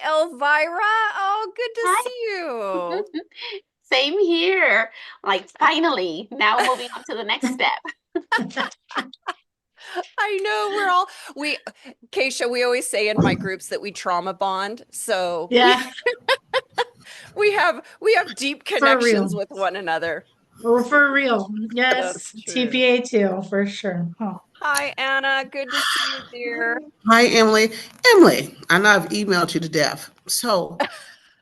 Elvira. Oh, good to Hi. see you. Same here. Like finally, now moving on to the next step. I know we Keisha, we always say in my groups that we trauma bond. So we Yeah, we have deep for real. connections with one another. Or for real. That's Yes, true. TPA too, for sure. Oh. Hi, Anna. Good to see you, dear. Hi, Emily. Emily, I know I've emailed you to death.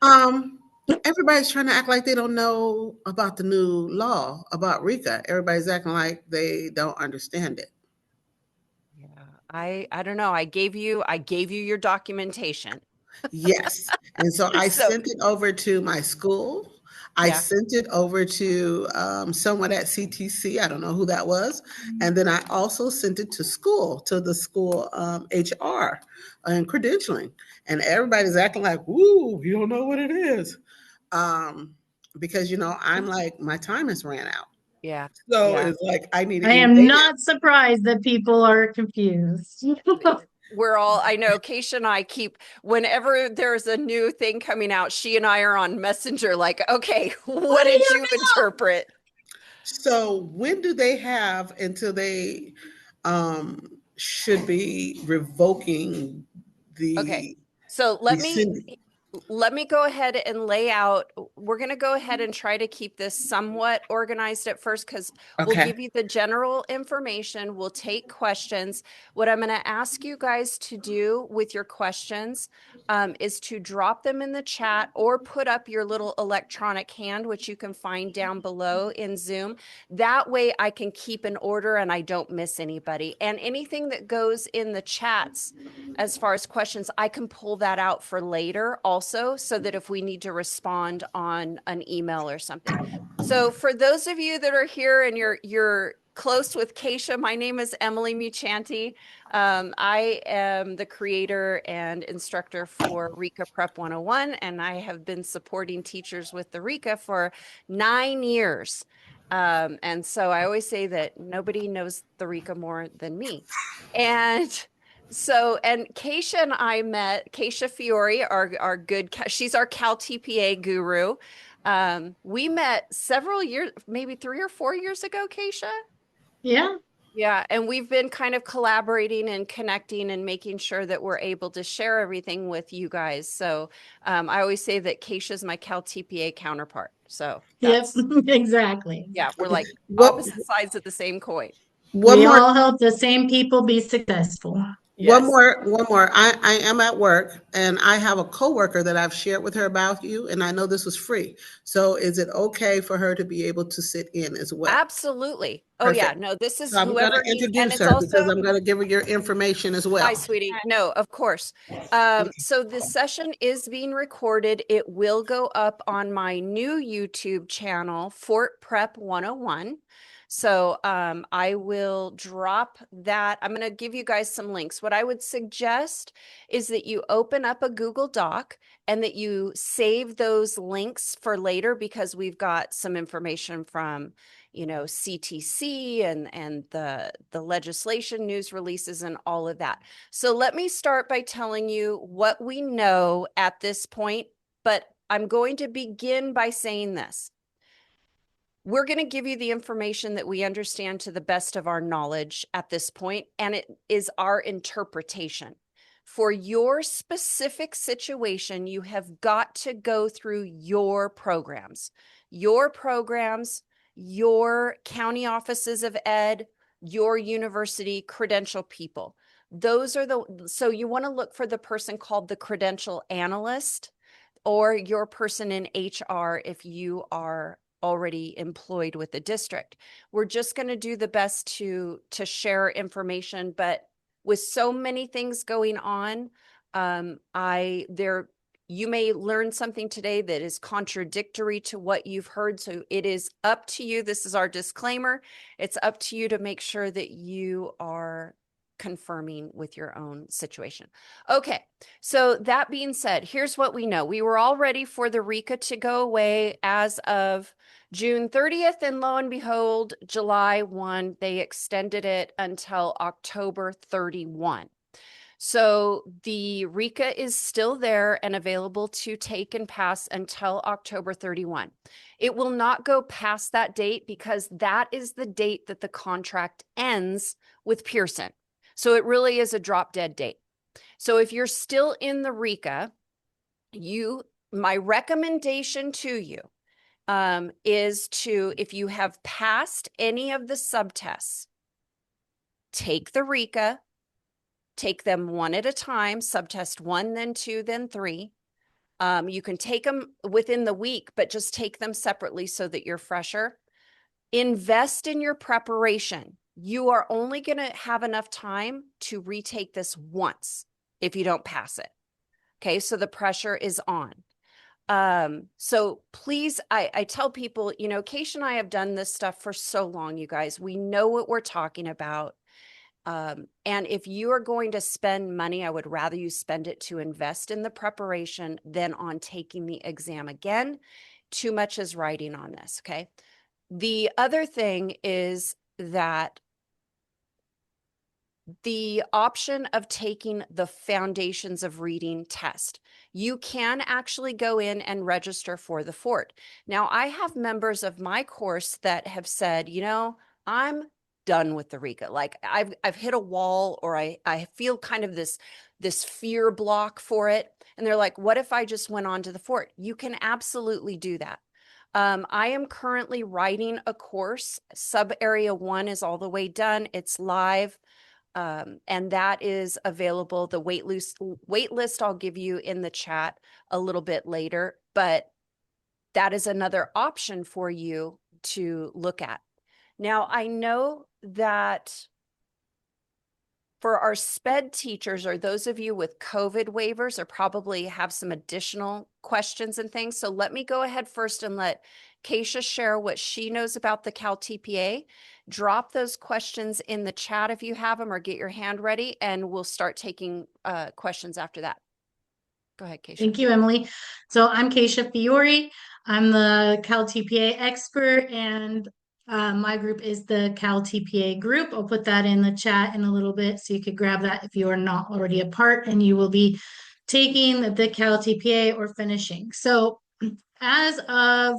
Um, everybody's trying to act like they don't know about the new law about RICA. Everybody's acting like they don't understand it. Yeah, I don't know. I gave you your documentation. Yes. And so I So, sent it over to my school. I yeah. sent it over to someone at CTC. I don't know who that was. And then I also sent it to school, to the school HR and credentialing. And everybody's acting like, "Ooh, you don't know what it is." Um, because, I'm like, my time has ran out. Yeah. So Yeah. it's like, I need I it any am day now. not surprised that people are confused. We're all, I know Keisha and I keep, whenever there's a new thing coming out, she and I are on Messenger, like, okay, What what do did you you interpret? So when do they have until they should be revoking Okay. the So rescinding? let me go ahead and lay out. We're going to go ahead and try to keep this somewhat organized at first because we'll Okay. give you the general information. We'll take questions. What I'm going to ask you guys to do with your questions is to drop them in the chat or put up your little electronic hand, which you can find down below in Zoom. That way I can keep an order and I don't miss anybody. And anything that goes in the chats as far as questions, I can pull that out for later also, so that if we need to respond on an email or something. So for those of you that are here and you're close with Keisha, my name is Emily Muccianti. I am the creator and instructor for RICA Prep 101, and I have been supporting teachers with the RICA for 9 years. And so I always say that nobody knows the RICA more than me. And and Keisha and I met, Kecia Fiori, our good, she's our CalTPA guru. We met several years, maybe 3 or 4 years ago, Keisha. Yeah. Yeah, and we've been kind of collaborating and connecting and making sure that we're able to share everything with you guys. So I always say that Keisha's my CalTPA counterpart. So Yep. that's, Exactly. yeah, we're Okay. like What opposite sides of the same coin. one We more all help the same people be successful. Yes. one more. I am at work and I have a coworker that I've shared with her about you, and I know this was free. So is it okay for her to be able to sit in as well? Absolutely. Oh yeah, Perfect. no, this is So I'm going whoever to needs, and introduce it's her because also, I'm going to give her your information as hi, well. sweetie. No, of course. So this session is being recorded. It will go up on my new YouTube channel, Fort Prep 101. So I will drop that. I'm going to give you guys some links. What I would suggest is that you open up a Google Doc and that you save those links for later because we've got some information from CTC and the legislation news releases and all of that. So let me start by telling you what we know at this point, but I'm going to begin by saying this. We're going to give you the information that we understand to the best of our knowledge at this point, and it is our interpretation. For your specific situation, you have got to go through your programs, your county offices of ed, your university credential people. So you want to look for the person called the credential analyst or your person in HR if you are already employed with the district. We're just going to do the best to share information, but with so many things going on, I there you may learn something today that is contradictory to what you've heard. So it is up to you. This is our disclaimer. It's up to you to make sure that you are confirming with your own situation. Okay. So that being said, here's what we know. We were all ready for the RICA to go away as of June 30th, and lo and behold, July 1, they extended it until October 31. So the RICA is still there and available to take and pass until October 31. It will not go past that date because that is the date that the contract ends with Pearson. So it really is a drop dead date. So if you're still in the RICA, my recommendation to you is to, if you have passed any of the subtests, take the RICA, take them one at a time, subtest 1, then 2, then 3. You can take them within the week, but just take them separately so that you're fresher. Invest in your preparation. You are only going to have enough time to retake this once if you don't pass it. Okay, so the pressure is on. So please, I tell people, you know, Kecia and I have done this stuff for so long, you guys. We know what we're talking about. And if you are going to spend money, I would rather you spend it to invest in the preparation than on taking the exam again. Too much is riding on this, okay? The other thing is that the option of taking the Foundations of Reading test. You can actually go in and register for the FORT. Now, I have members of my course that have said, you know, I'm done with the RICA. Like I've hit a wall, or I feel kind of this fear block for it. And they're like, what if I just went on to the FORT? You can absolutely do that. I am currently writing a course. Sub Area 1 is all the way done. It's live. And that is available. The wait list I'll give you in the chat a little bit later, but that is another option for you to look at. Now, I know that for our SPED teachers, or those of you with COVID waivers, or probably have some additional questions and things. So let me go ahead first and let Kecia share what she knows about the CalTPA. Drop those questions in the chat if you have them, or get your hand ready, and we'll start taking questions after that. Go ahead, Kecia. Thank you, Emily. So I'm Kecia Fiori. I'm the CalTPA expert, and my group is the CalTPA group. I'll put that in the chat in a little bit so you could grab that if you are not already a part and you will be taking the CalTPA or finishing. So as of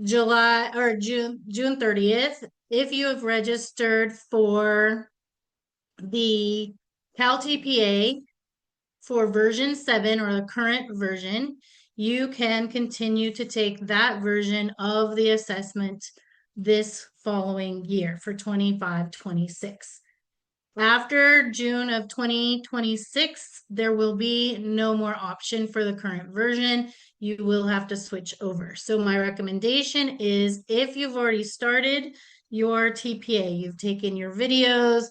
July or June 30th, if you have registered for the CalTPA for version 7 or the current version, you can continue to take that version of the assessment this following year for 25-26. After June of 2026, there will be no more option for the current version. You will have to switch over. So my recommendation is, if you've already started your TPA, you've taken your videos,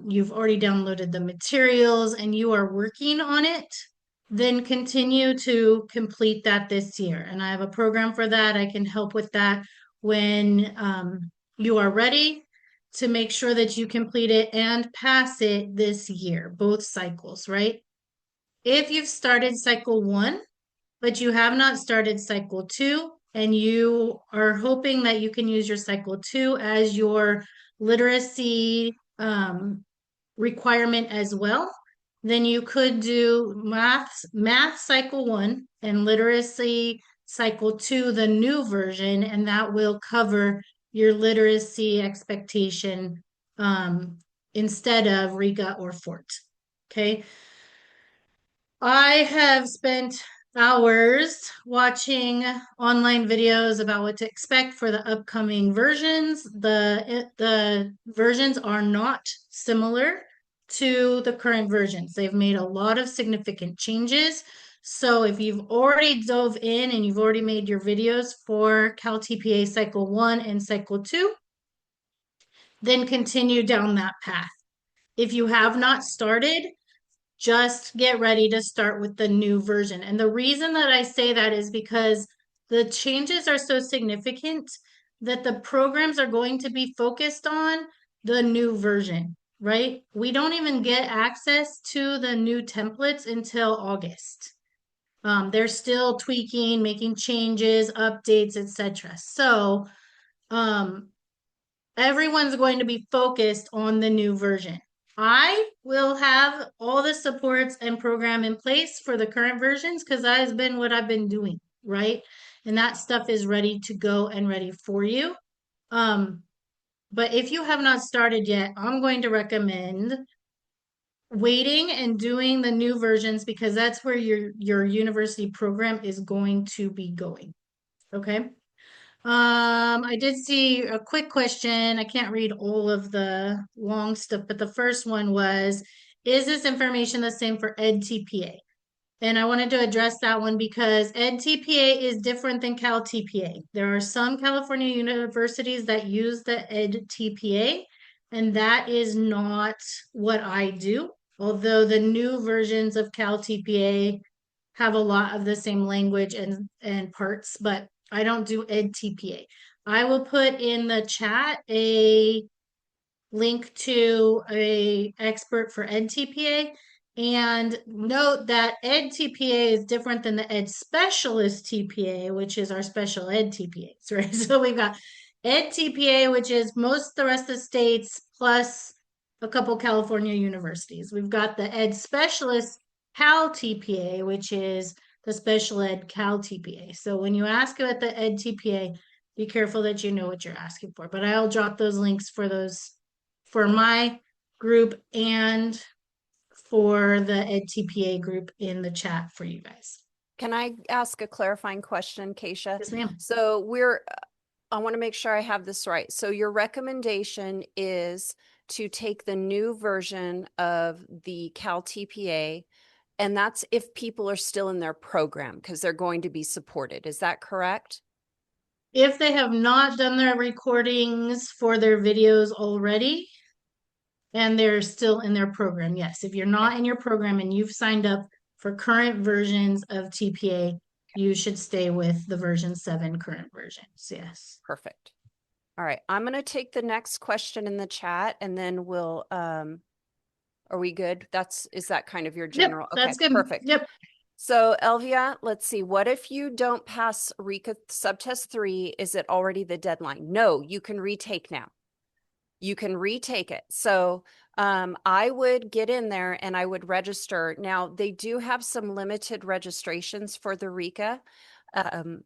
you've already downloaded the materials, and you are working on it, then continue to complete that this year. And I have a program for that. I can help with that when you are ready, to make sure that you complete it and pass it this year, both cycles, right? If you've started cycle 1, but you have not started cycle 2, and you are hoping that you can use your cycle 2 as your literacy requirement as well, then you could do math cycle 1 and literacy cycle 2, the new version, and that will cover your literacy expectation instead of RICA or FORT. Okay. I have spent hours watching online videos about what to expect for the upcoming versions. The versions are not similar to the current versions. They've made a lot of significant changes. So if you've already dove in and you've already made your videos for CalTPA Cycle 1 and Cycle 2, then continue down that path. If you have not started, just get ready to start with the new version. And the reason that I say that is because the changes are so significant that the programs are going to be focused on the new version, right? We don't even get access to the new templates until August. They're still tweaking, making changes, updates, etc. So everyone's going to be focused on the new version. I will have all the supports and program in place for the current versions because that has been what I've been doing, right? And that stuff is ready to go and ready for you. But if you have not started yet, I'm going to recommend waiting and doing the new versions because that's where your university program is going to be going. Okay. I did see a quick question. I can't read all of the long stuff, but the first one was, is this information the same for EdTPA? And I wanted to address that one because EdTPA is different than CalTPA. There are some California universities that use the EdTPA, and that is not what I do. Although the new versions of CalTPA have a lot of the same language and parts, but I don't do EdTPA. I will put in the chat a link to a expert for EdTPA. And note that EdTPA is different than the Ed Specialist TPA, which is our special ed TPAs, right? So we've got EdTPA, which is most of the rest of the states plus a couple California universities. We've got the Ed Specialist CalTPA, which is the special ed CalTPA. So when you ask about the EdTPA, be careful that you know what you're asking for. But I'll drop those links for those for my group and for the EdTPA group in the chat for you guys. Can I ask a clarifying question, Kecia? Yes, ma'am. So I want to make sure I have this right. So your recommendation is to take the new version of the CalTPA, and that's if people are still in their program because they're going to be supported. Is that correct? If they have not done their recordings for their videos already and they're still in their program, yes. If you're not in your program and you've signed up for current versions of TPA, you should stay with the version 7 current versions. Yes. Perfect. All right. I'm going to take the next question in the chat and then we'll, are we good? Is that kind of your general? Yep, that's good. Perfect. Yep. So Elvia, let's see. What if you don't pass RICA subtest 3? Is it already the deadline? No, you can retake now. You can retake it. So I would get in there and I would register. Now, they do have some limited registrations for the RICA.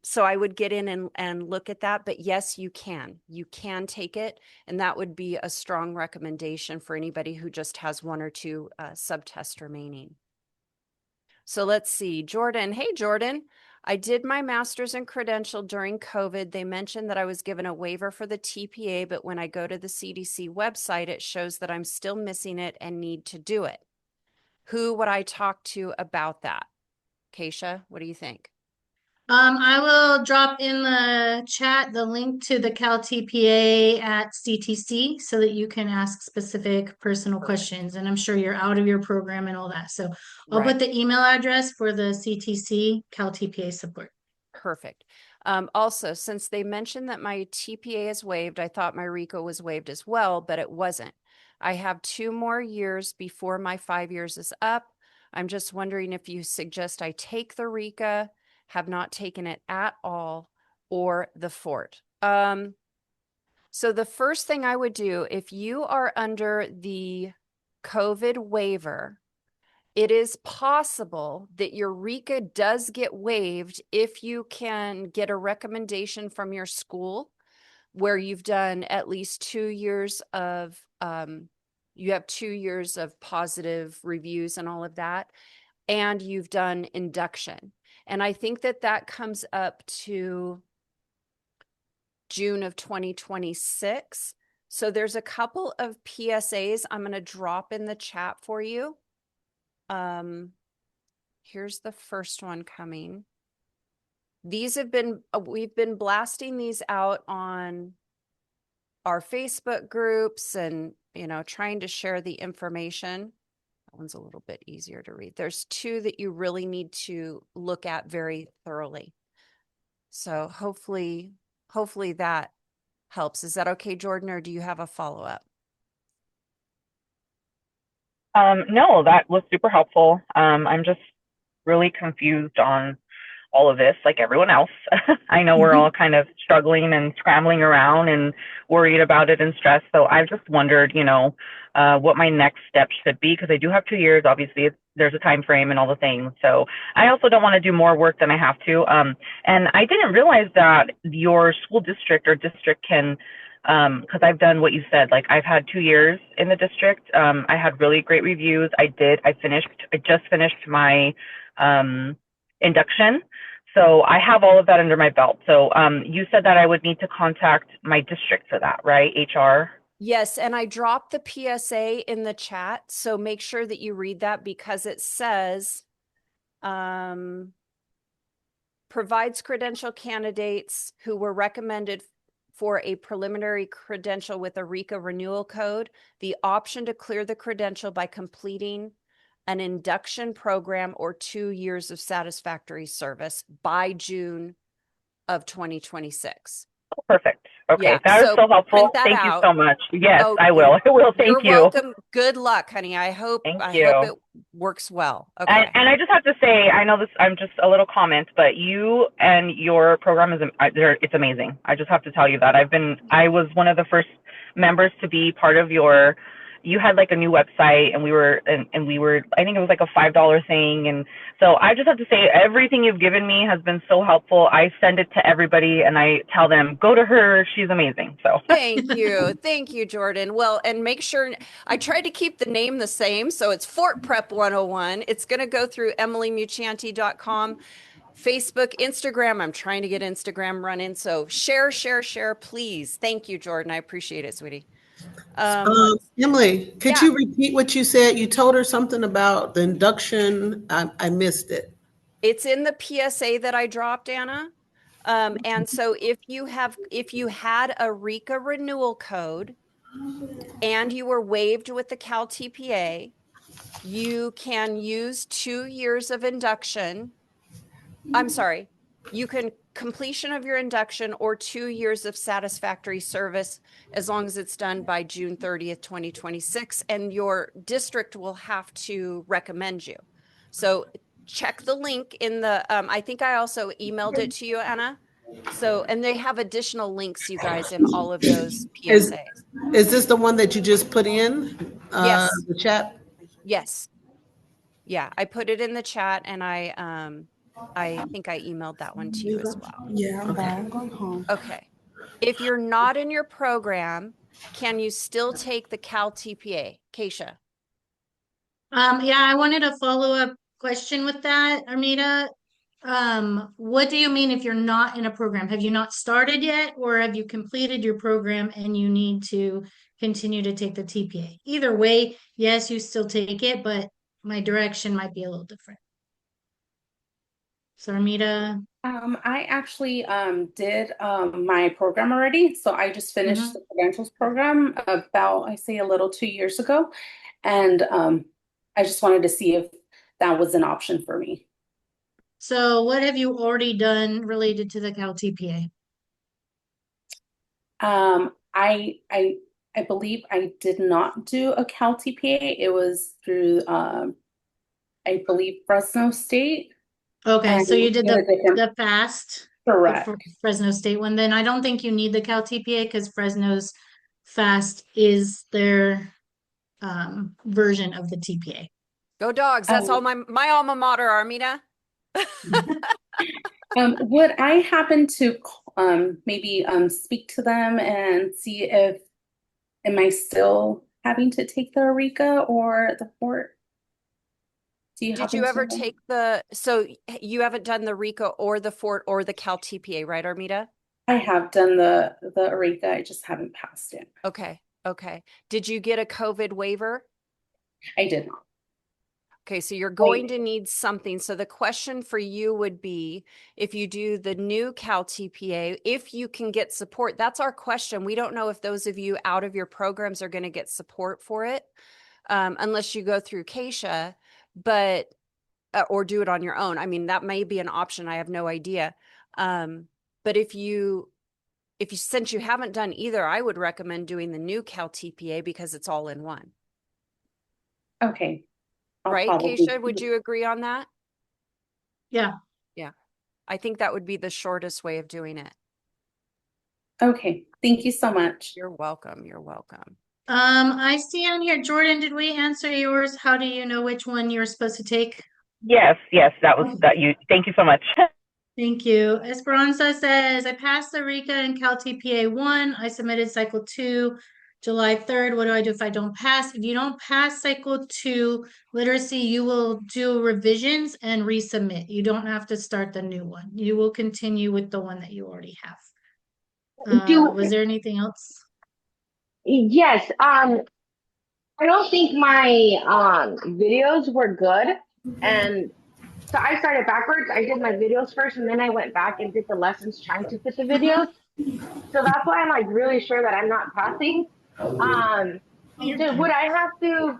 So I would get in and look at that. But yes, you can. You can take it. And that would be a strong recommendation for anybody who just has 1 or 2 subtests remaining. So let's see. Jordan. Hey, Jordan. I did my master's in credential during COVID. They mentioned that I was given a waiver for the TPA, but when I go to the CDC website, it shows that I'm still missing it and need to do it. Who would I talk to about that? Kecia, what do you think? I will drop in the chat the link to the CalTPA at CTC so that you can ask specific personal questions. And I'm sure you're out of your program and all that. So I'll put the email address for the CTC CalTPA support. Perfect. Also, since they mentioned that my TPA is waived, I thought my RICO was waived as well, but it wasn't. I have 2 more years before my 5 years is up. I'm just wondering if you suggest I take the RICA, have not taken it at all, or the FORT. So the first thing I would do, if you are under the COVID waiver, it is possible that your RICA does get waived if you can get a recommendation from your school where you've done at least 2 years of, you have 2 years of positive reviews and all of that, and you've done induction. And I think that that comes up to June of 2026. So there's a couple of PSAs I'm going to drop in the chat for you. Here's the first one coming. These have been, we've been blasting these out on our Facebook groups and, you know, trying to share the information. That one's a little bit easier to read. There's 2 that you really need to look at very thoroughly. So hopefully that helps. Is that okay, Jordan, or do you have a follow-up? No, that was super helpful. I'm just really confused on all of this like everyone else. I know we're all kind of struggling and scrambling around and worried about it and stressed. So I've just wondered, what my next step should be, because I do have 2 years. Obviously, there's a time frame and all the things. So I also don't want to do more work than I have to. And I didn't realize that your school district or district can, because I've done what you said. Like, I've had 2 years in the district. I had really great reviews. I just finished my induction. So I have all of that under my belt. So you said that I would need to contact my district for that, right? HR. Yes, and I dropped the PSA in the chat, so make sure that you read that, because it says provides credential candidates who were recommended for a preliminary credential with a RICA renewal code the option to clear the credential by completing an induction program or 2 years of satisfactory service by June of 2026. Oh, perfect. Okay, Yeah, that is so so helpful. print that Thank you out. so much. Yes, Oh, I will. I will. Thank You're you. welcome. Good luck, honey. I hope Thank I you. hope it works well. Okay. And I just have to say, I know this, I'm just a little comment, but you and your program it's amazing. I just have to tell you that I was one of the first members to be part of you had like a new website, and we were, I think it was like a $5 thing. And so I just have to say, everything you've given me has been so helpful. I send it to everybody and I tell them, go to her. She's amazing. So Thank you. Thank you, Jordan. Well, and make sure I tried to keep the name the same. So it's Fort Prep 101. It's going to go through emilymuccianti.com, Facebook, Instagram. I'm trying to get Instagram running. So share, please. Thank you, Jordan. I appreciate it, sweetie. Emily, could yeah. you repeat what you said? You told her something about the induction. I missed it. It's in the PSA that I dropped, Anna. And so if you had a RICA renewal code and you were waived with the CalTPA, you can use 2 years of induction. I'm sorry, you can completion of your induction or 2 years of satisfactory service, as long as it's done by June 30th, 2026, and your district will have to recommend you. So check the link in the, I think I also emailed it to you, Anna. So, and they have additional links, you guys, in all of those PSAs. Is this the one that you just put in Yes. the chat? Yes. Yeah, I put it in the chat, and I think I emailed that one to you as well. Yeah, I'm going home. Okay. If you're not in your program, can you still take the CalTPA? Kecia. Yeah, I wanted a follow-up question with that, Armida. What do you mean if you're not in a program? Have you not started yet, or have you completed your program and you need to continue to take the TPA? Either way, yes, you still take it, but my direction might be a little different. So, Armida. I actually did my program already. So I just finished the credentials program about, I say, a little 2 years ago. And I just wanted to see if that was an option for me. So what have you already done related to the CalTPA? I believe I did not do a CalTPA. It was through I believe Fresno State. Okay, so you did the FAST. Correct. For Fresno State one. Then I don't think you need the CalTPA because Fresno's FAST is their version of the TPA. Go Dogs. That's all my alma mater, Armida. Would I happen to maybe speak to them and see if am I still having to take the RICA or the Fort? Did you ever take so you haven't done the RICA or the Fort or the CalTPA, right, Armida? I have done the RICA, I just haven't passed it. Okay. Did you get a COVID waiver? I did not. Okay, so you're going to need something. So the question for you would be, if you do the new CalTPA, if you can get support. That's our question. We don't know if those of you out of your programs are going to get support for it, unless you go through Kecia, but or do it on your own. I mean, that may be an option. I have no idea. But if since you haven't done either, I would recommend doing the new CalTPA because it's all in one. Okay. Right, Kecia, would you agree on that? Yeah. I think that would be the shortest way of doing it. Okay, thank you so much. You're welcome. You're welcome. I see on here, Jordan, did we answer yours? How do you know which one you're supposed to take? Yes, that was that you. Thank you so much. Thank you. Esperanza says, I passed the RICA and CalTPA 1. I submitted cycle 2 July 3rd. What do I do if I don't pass? If you don't pass cycle 2 literacy, you will do revisions and resubmit. You don't have to start the new one. You will continue with the one that you already have. Do Was there anything else? yes. I don't think my videos were good, and so I started backwards. I did my videos first, and then I went back and did the lessons trying to fit the videos. So that's why I'm like really sure that I'm not passing. So would I have to?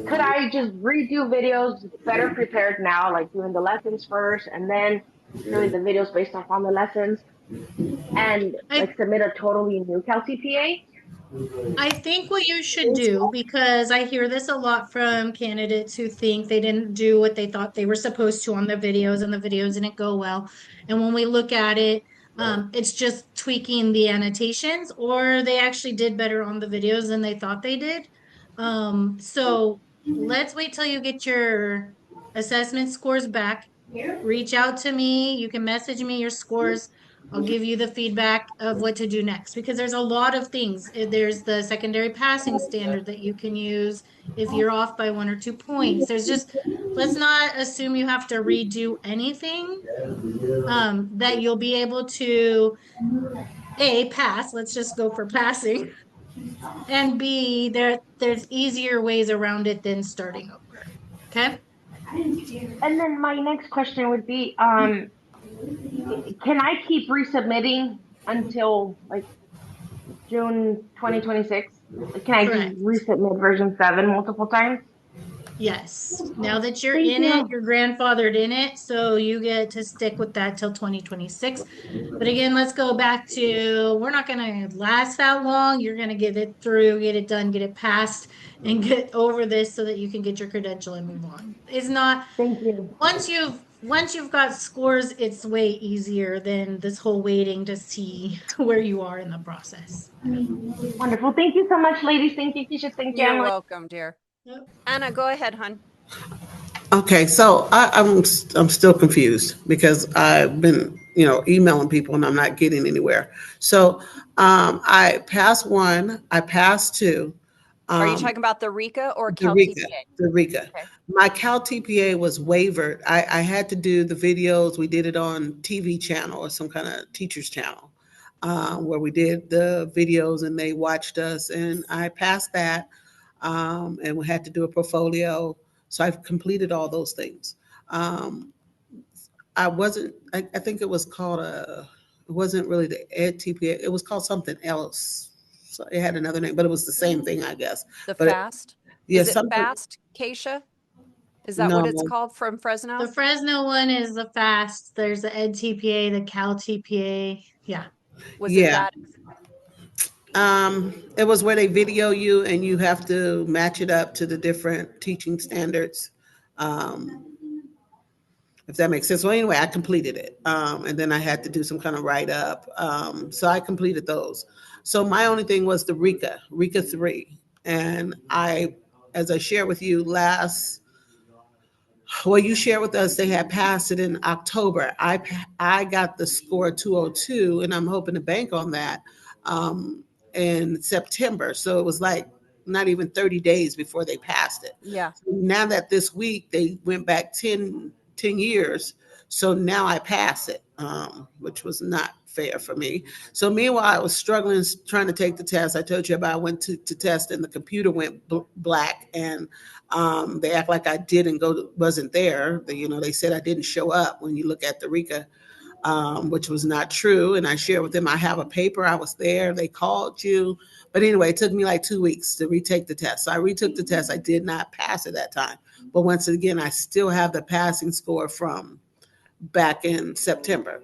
Could I just redo videos better prepared now, like doing the lessons first, and then doing the videos based off on the lessons, and like submit a totally new CalTPA? I think what you should do, because I hear this a lot from candidates who think they didn't do what they thought they were supposed to on the videos and the videos didn't go well. And when we look at it, it's just tweaking the annotations, or they actually did better on the videos than they thought they did. So let's wait till you get your assessment scores back. Reach out to me. You can message me your scores. I'll give you the feedback of what to do next, because there's a lot of things. There's the secondary passing standard that you can use if you're off by 1 or 2 points. There's just, let's not assume you have to redo anything. That you'll be able to pass. Let's just go for passing. And B, there's easier ways around it than starting over. Okay. And then my next question would be, can I keep resubmitting until like June 2026? Can I Correct. just resubmit version 7 multiple times? Yes. Now that you're Thank in you. it, you're grandfathered in it, so you get to stick with that till 2026. But again, let's go back to, we're not going to last that long. You're going to get it through, get it done, get it passed, and get over this so that you can get your credential and move on. It's not, Thank you. once you've got scores, it's way easier than this whole waiting to see where you are in the process. Wonderful. Thank you so much, ladies. Thank you, Keisha. Thank you, You're Emily. welcome, dear. Yep. Anna, go ahead, hon. Okay, so I'm still confused because I've been emailing people and I'm not getting anywhere. So I passed 1, I passed 2. Are you talking about the RICA or The RICA, CalTPA? the RICA. Okay. My CalTPA was wavered. I had to do the videos. We did it on TV channel or some kind of teacher's channel, where we did the videos and they watched us, and I passed that. And we had to do a portfolio. So I've completed all those things. I think it was called it wasn't really the Ed TPA. It was called something else. So it had another name, but it was the same thing, I guess. The But FAST? yeah, Is it something. FAST, Keisha? Is that what it's No, called from Fresno? The Fresno one is the FAST. There's the Ed TPA, the Cal TPA. Yeah. Was it yeah. that? It was where they video you and you have to match it up to the different teaching standards. If that makes sense. Well, anyway, I completed it. And then I had to do some kind of write up. So I completed those. So my only thing was the RICA 3. And as I shared with you you shared with us they had passed it in October. I got the score 202, and I'm hoping to bank on that in September. So it was like not even 30 days before they passed it. Yeah. Now that this week they went back 10 years, so now I pass it, which was not fair for me. So meanwhile, I was struggling trying to take the test. I told you about I went to test and the computer went black, and they act like I didn't wasn't there. They said I didn't show up when you look at the RICA, which was not true. And I shared with them, I have a paper, I was there, they called you. But anyway, it took me like 2 weeks to retake the test. So I retook the test. I did not pass it that time. But once again, I still have the passing score from back in September.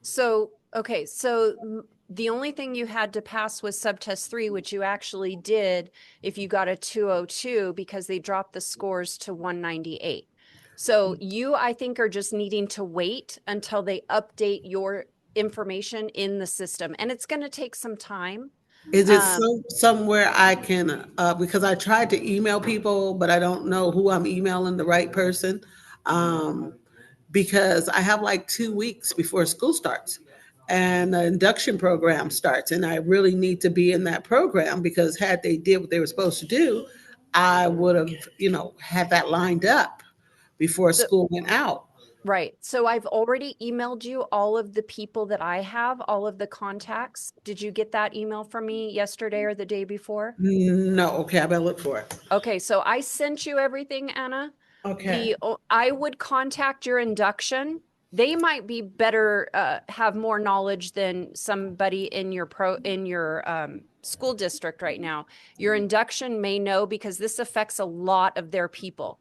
So, okay. So the only thing you had to pass was subtest 3, which you actually did if you got a 202 because they dropped the scores to 198. So you, I think, are just needing to wait until they update your information in the system. And it's going to take some time. Is it Um, somewhere I can, because I tried to email people, but I don't know who I'm emailing, the right person. Um, because I have like 2 weeks before school starts and the induction program starts. And I really need to be in that program because had they did what they were supposed to do, I would have, had that lined up before so school went out. Right. So I've already emailed you all of the people that I have, all of the contacts. Did you get that email from me yesterday or the day before? No, okay, I better look for it. Okay, so I sent you everything, Anna. Okay. I would contact your induction. They might be better, have more knowledge than somebody in your school district right now. Your induction may know because this affects a lot of their people.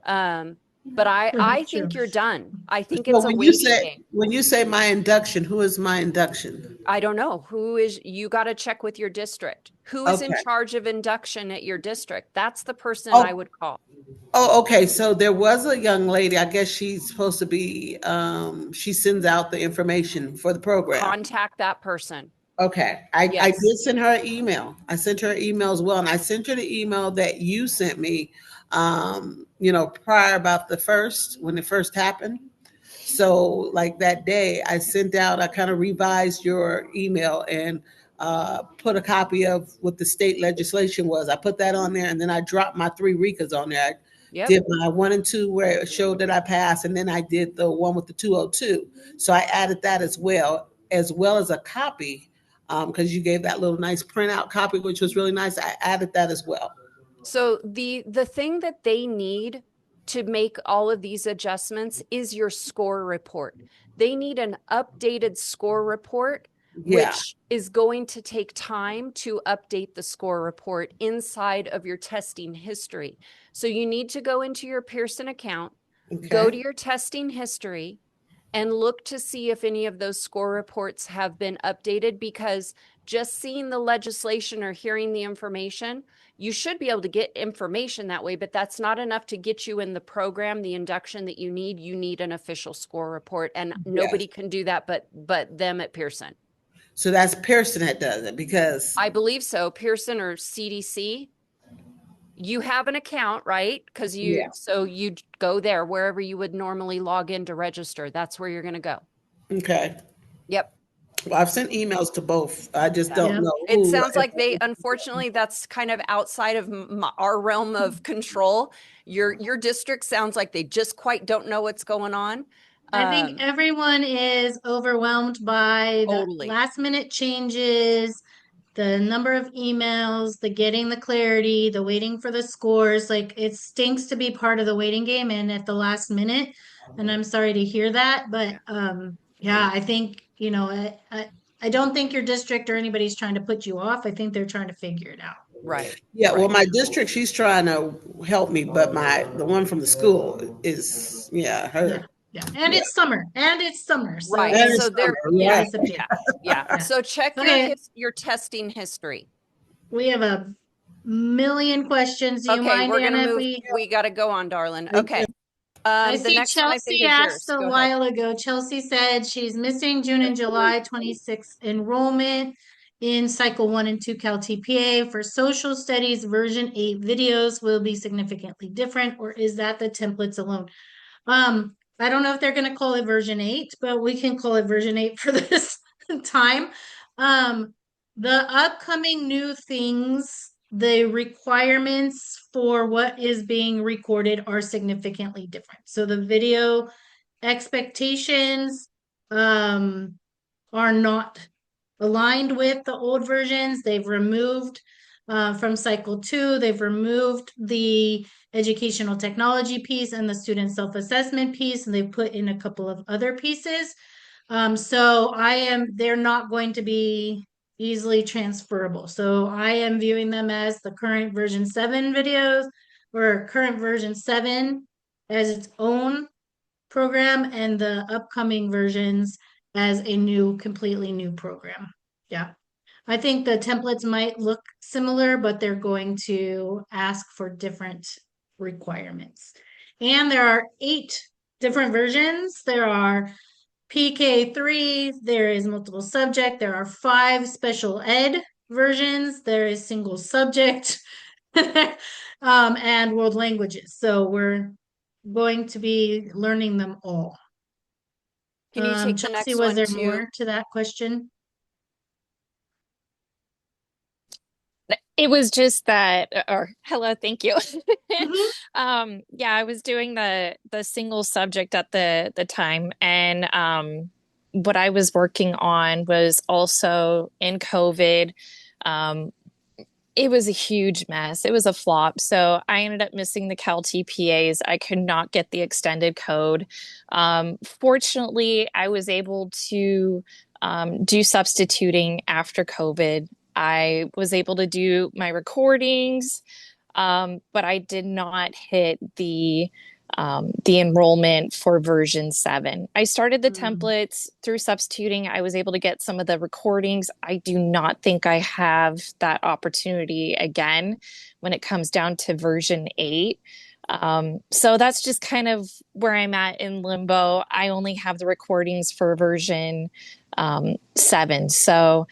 But I True. think you're done. I think So it's a waiting game. when you say my induction, who is my induction? I don't know you got to check with your district. Who is in Okay. charge of induction at your district? That's the person I Oh, would call. okay. So there was a young lady, I guess she's supposed to be, she sends out the information for the program. Contact that person. Okay. I Yes. did send her an email. I sent her an email as well. And I sent her the email that you sent me, prior about when it first happened. So like that day I sent out, I kind of revised your email and put a copy of what the state legislation was. I put that on there and then I dropped my 3 RICAs on there. I Yep. did my 1 and 2 where it showed that I passed, and then I did the one with the 202. So I added that as well as a copy, because you gave that little nice printout copy, which was really nice. I added that as well. So the thing that they need to make all of these adjustments is your score report. They need an updated score report, Yeah. which is going to take time to update the score report inside of your testing history. So you need to go into your Pearson account, go to Okay. your testing history, and look to see if any of those score reports have been updated, because just seeing the legislation or hearing the information, you should be able to get information that way, but that's not enough to get you in the program, the induction that you need. You need an official score report, and nobody can do that but them at Pearson. So that's Pearson that does it because I believe so. Pearson or CDC. You have an account, right? Because yeah. so you go there wherever you would normally log in to register. That's where you're going to go. Okay. Yep. Well, I've sent emails to both. I just don't Yep. know It who. sounds like unfortunately, that's kind of outside of our realm of control. Your district sounds like they just quite don't know what's going on. I think everyone is overwhelmed by the Totally. last minute changes, the number of emails, the getting the clarity, the waiting for the scores. Like, it stinks to be part of the waiting game and at the last minute. And I'm sorry to hear that, but yeah, I think, I don't think your district or anybody's trying to put you off. I think they're trying to figure it out. Right. Yeah, well, Right. my district, she's trying to help me, but the one from the school is, yeah, her. Yeah. Yeah. And Yeah. it's summer. So Right. And So it's they're summer, yeah, right. yeah, yeah. Yeah. So check Okay. your testing history. We have a million questions. Do you Okay, mind, we're gonna Anna, if move. We got to go on, darling. Thank Okay. you. I The see next one I think Chelsea is asked yours. a Go ahead. while ago. Chelsea said she's missing June and July 26 enrollment in cycle 1 and 2 CalTPA. For social studies, version 8 videos will be significantly different, or is that the templates alone? I don't know if they're going to call it version 8, but we can call it version 8 for this time. The upcoming new things, the requirements for what is being recorded are significantly different. So the video expectations are not aligned with the old versions. They've removed from cycle 2, they've removed the educational technology piece and the student self-assessment piece, and they've put in a couple of other pieces. So they're not going to be easily transferable. So I am viewing them as the current version 7 videos, or current version 7 as its own program, and the upcoming versions as a completely new program. Yeah. I think the templates might look similar, but they're going to ask for different requirements. And there are 8 different versions. There are PK3, there is multiple subject, there are 5 special ed versions, there is single subject, and world languages. So we're going to be learning them all. Can you take the Chelsea, next was one there too? more to that question? It was just that, or hello, thank you. Mhm. Yeah, I was doing the single subject at the time, and what I was working on was also in COVID. Um, it was a huge mess. It was a flop. So I ended up missing the CalTPAs. I could not get the extended code. Fortunately, I was able to do substituting after COVID. I was able to do my recordings, but I did not hit the enrollment for version 7. I started the templates through substituting. I was able to get some of the recordings. I do not think I have that opportunity again when it comes down to version 8. So that's just kind of where I'm at in limbo. I only have the recordings for version 7. So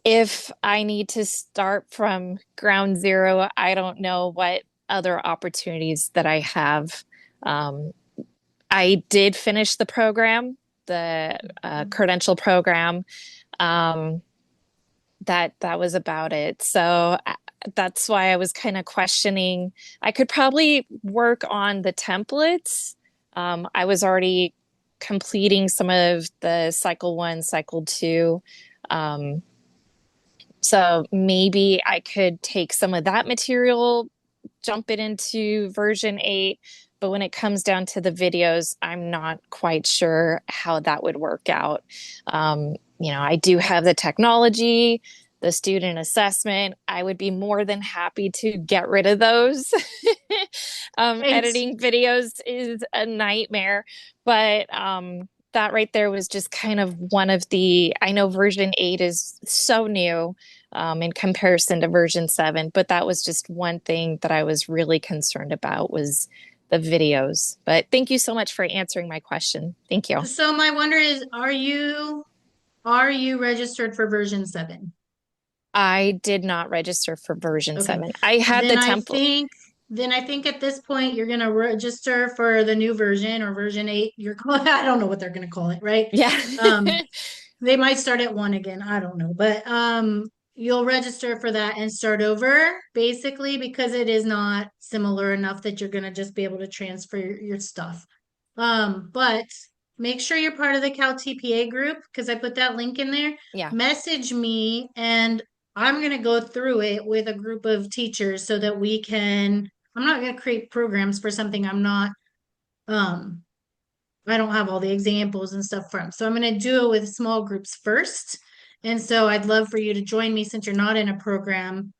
if I need to start from ground zero, I don't know what other opportunities that I have. Um, I did finish the program, the credential program. Um, that was about it. So that's why I was kind of questioning. I could probably work on the templates. I was already completing some of the cycle 1, cycle 2. So maybe I could take some of that material, jump it into version 8. But when it comes down to the videos, I'm not quite sure how that would work out. I do have the technology, the student assessment. I would be more than happy to get rid of those. Thanks. Editing videos is a nightmare, but that right there was just kind of one of I know version 8 is so new in comparison to version 7, but that was just one thing that I was really concerned about was the videos. But thank you so much for answering my question. Thank you. So my wonder is, are you registered for version 7? I did not register for version Okay. 7. I had the Then I template. think then I think at this point you're gonna register for the new version or version 8. I don't know what they're gonna call it, right? Yeah. They might start at 1 again. I don't know. But you'll register for that and start over basically because it is not similar enough that you're gonna just be able to transfer your stuff. But make sure you're part of the CalTPA group because I put that link in there. Yeah. Message me and I'm going to go through it with a group of teachers so that I'm not going to create programs for something um, I don't have all the examples and stuff from. So I'm going to do it with small groups first. And so I'd love for you to join me since you're not in a program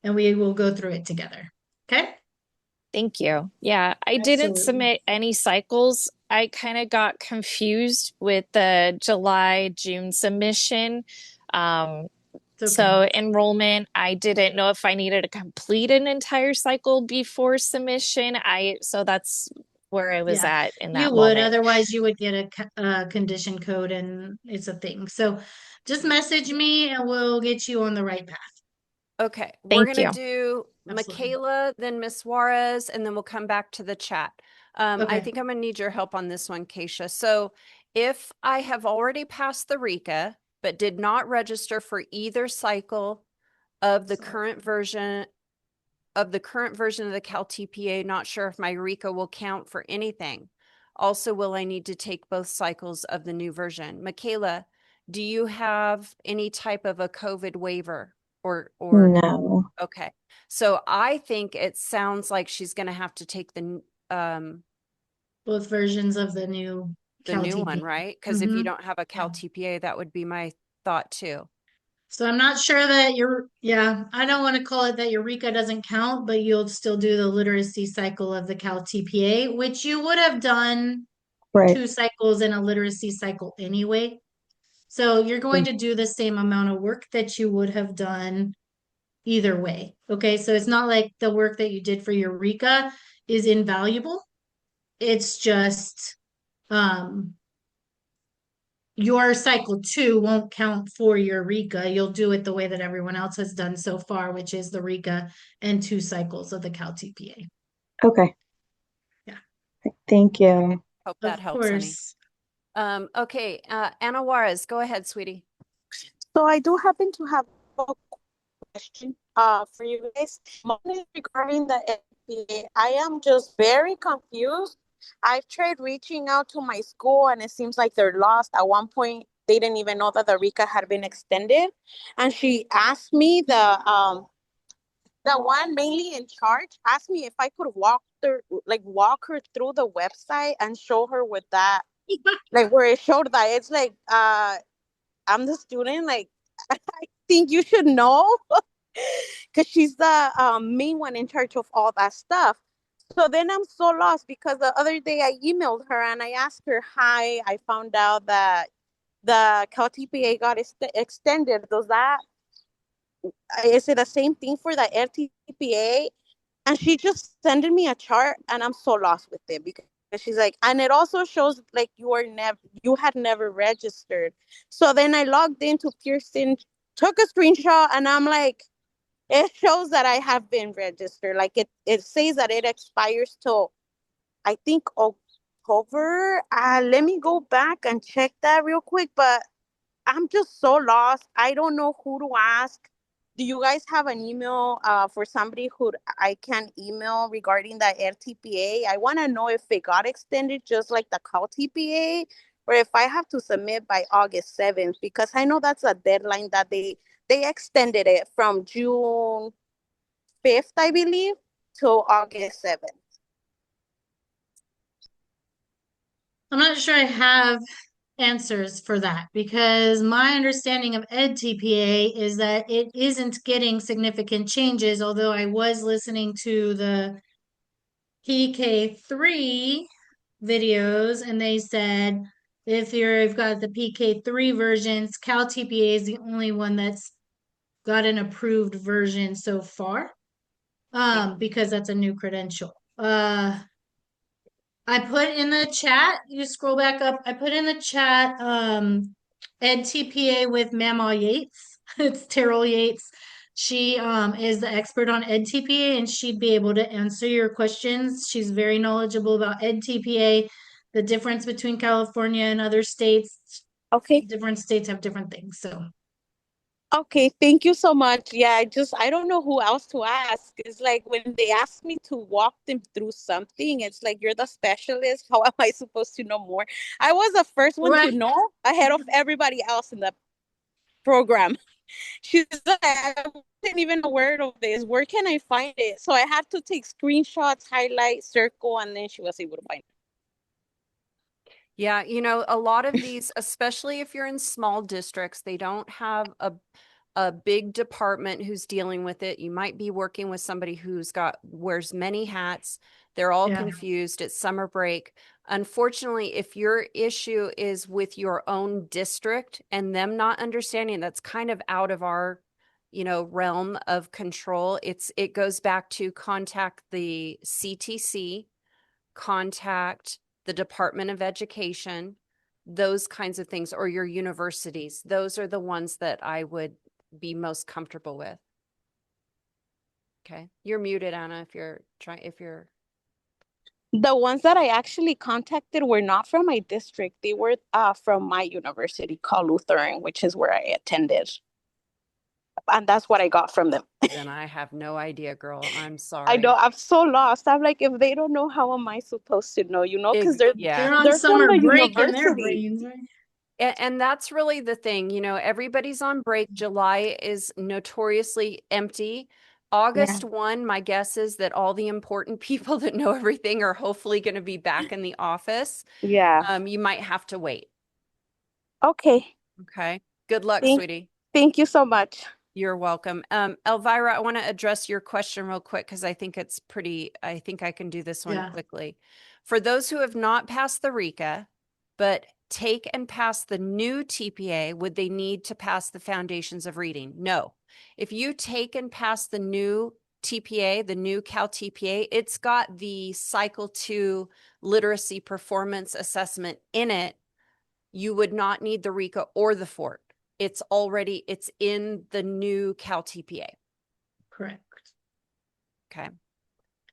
and we will go through it together. Okay? Thank you. Yeah, I didn't Absolutely. submit any cycles. I kind of got confused with the July, June submission. Um, It's so okay. enrollment, I didn't know if I needed to complete an entire cycle before submission. So that's where I was Yeah, at in you that would. moment. Otherwise, you would get a condition code and it's a thing. So just message me and we'll get you on the right path. Okay, we're Thank gonna you. do Absolutely. Michaela, then Miss Juarez, and then we'll come back to the chat. I Okay. think I'm gonna need your help on this one, Keisha. So if I have already passed the RICA, but did not register for either cycle of the current version of the CalTPA, not sure if my RICA will count for anything. Also, will I need to take both cycles of the new version? Michaela, do you have any type of a COVID waiver or No. okay. So I think it sounds like she's going to have to take Both versions of the new one, CalTPA. right? Because if you Mhm. don't have a Yeah. CalTPA, that would be my thought too. So I'm not sure that I don't want to call it that Eureka doesn't count, but you'll still do the literacy cycle of the CalTPA, which you would have done Right. 2 cycles in a literacy cycle anyway. So you're going to do the same amount of work that you would have done either way. Okay. So it's not like the work that you did for Eureka is invaluable. It's just your cycle 2 won't count for your RICA. You'll do it the way that everyone else has done so far, which is the RICA and 2 cycles of the CalTPA. Okay. Yeah. Thank you. Hope that Of helps, honey. course. Okay, Ana Juarez, go ahead, sweetie. So I do happen to have a question for you guys. Mine is regarding the FBA. I am just very confused. I've tried reaching out to my school and it seems like they're lost. At one point, they didn't even know that the RICA had been extended. And she asked me, the one mainly in charge, asked me if I could walk her through the website and show her with that, like where it showed that it's like I'm the student, like I think you should know because she's the main one in charge of all that stuff. So then I'm so lost because the other day I emailed her and I asked her, hi, I found out that the CalTPA got extended. Is it the same thing for the RTPA? And she just sent me a chart and I'm so lost with it because she's like, and it also shows like you had never registered. So then I logged into Pearson, took a screenshot, and I'm like, it shows that I have been registered. Like it says that it expires till I think October. Let me go back and check that real quick. But I'm just so lost. I don't know who to ask. Do you guys have an email for somebody who I can email regarding the RTPA? I want to know if it got extended just like the CalTPA or if I have to submit by August 7th because I know that's a deadline that they extended it from June 5th, I believe, to August 7th. I'm not sure I have answers for that because my understanding of EdTPA is that it isn't getting significant changes, although I was listening to the PK3 videos and they said if you've got the PK3 versions, CalTPA is the only one that's got an approved version so far because that's a new credential. I put in the chat, you scroll back up, I put in the chat EdTPA with Mama Yates. It's Terrell Yates. She is the expert on EdTPA and she'd be able to answer your questions. She's very knowledgeable about EdTPA, the difference between California and other states. Okay. Different states have different things. So okay, thank you so much. Yeah, I don't know who else to ask. It's like when they ask me to walk them through something, it's like you're the specialist. How am I supposed to know more? I was the first one to know ahead of everybody else in the program. She's like, I wasn't even aware of this. Where can I find it? So I had to take screenshots, highlight, circle, and then she was able to find it. Yeah, you know, a lot of these, especially if you're in small districts, they don't have a big department who's dealing with it. You might be working with somebody wears many hats. They're all confused. It's summer break. Unfortunately, if your issue is with your own district and them not understanding, that's kind of out of our, realm of control. It goes back to contact the CTC, contact the Department of Education, those kinds of things, or your universities. Those are the ones that I would be most comfortable with. Okay. You're muted, Anna, The ones that I actually contacted were not from my district. They were from my university called Lutheran, which is where I attended. And that's what I got from them. Then I have no idea, girl. I'm sorry. I know, I'm so lost. I'm like, if they don't know, how am I supposed to know? Because they're on summer break in their brains, right? And that's really the thing, everybody's on break. July is notoriously empty. August 1, my guess is that all the important people that know everything are hopefully going to be back in the office. Yeah. You might have to wait. Okay. Okay. Good luck, sweetie. Thank you so much. You're welcome. Elvira, I want to address your question real quick because I think I think I can do this one quickly. For those who have not passed the RICA, but take and pass the new TPA, would they need to pass the foundations of reading? No. If you take and pass the new TPA, the new CalTPA, it's got the Cycle 2 literacy performance assessment in it. You would not need the RICA or the FORT. It's in the new CalTPA. Correct. Okay.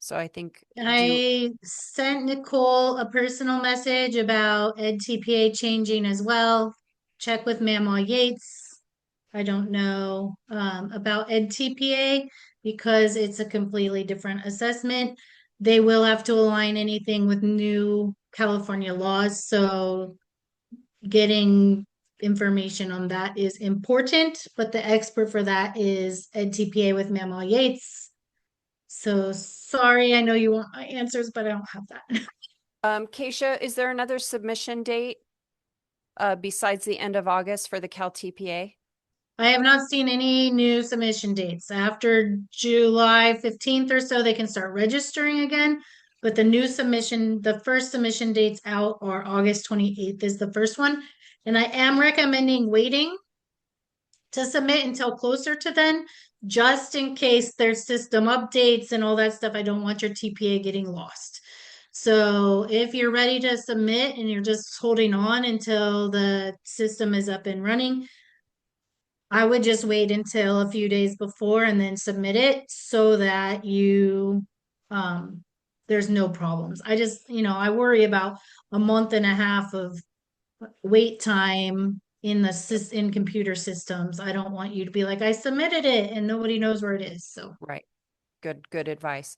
So I think I sent Nicole a personal message about EdTPA changing as well. Check with Mama Yates. I don't know about EdTPA because it's a completely different assessment. They will have to align anything with new California laws. So getting information on that is important, but the expert for that is EdTPA with Mama Yates. So sorry, I know you want my answers, but I don't have that. Kecia, is there another submission date besides the end of August for the CalTPA? I have not seen any new submission dates. After July 15th or so, they can start registering again. But the first submission dates out are August 28th is the first one. And I am recommending waiting to submit until closer to then, just in case there's system updates and all that stuff. I don't want your TPA getting lost. So if you're ready to submit and you're just holding on until the system is up and running, I would just wait until a few days before and then submit it so that there's no problems. I worry about a month and a half of wait time in computer systems. I don't want you to be like, I submitted it and nobody knows where it is. So Right. Good advice.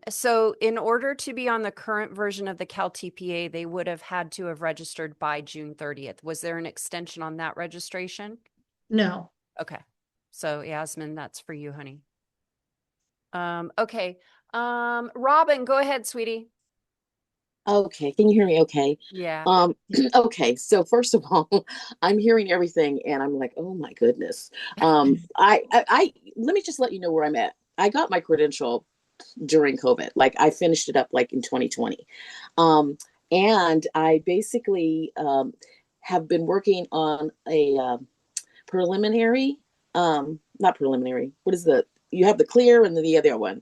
So in order to be on the current version of the CalTPA, they would have had to have registered by June 30th. Was there an extension on that registration? no. Okay. So Yasmin, that's for you, honey. Okay. Robin, go ahead, sweetie. Okay, can you hear me okay? Yeah. Okay, so first of all, I'm hearing everything and I'm like, oh my goodness. I let me just let you know where I'm at. I got my credential during COVID. Like I finished it up like in 2020. And I basically have been working on a preliminary, not preliminary, you have the clear and the other one.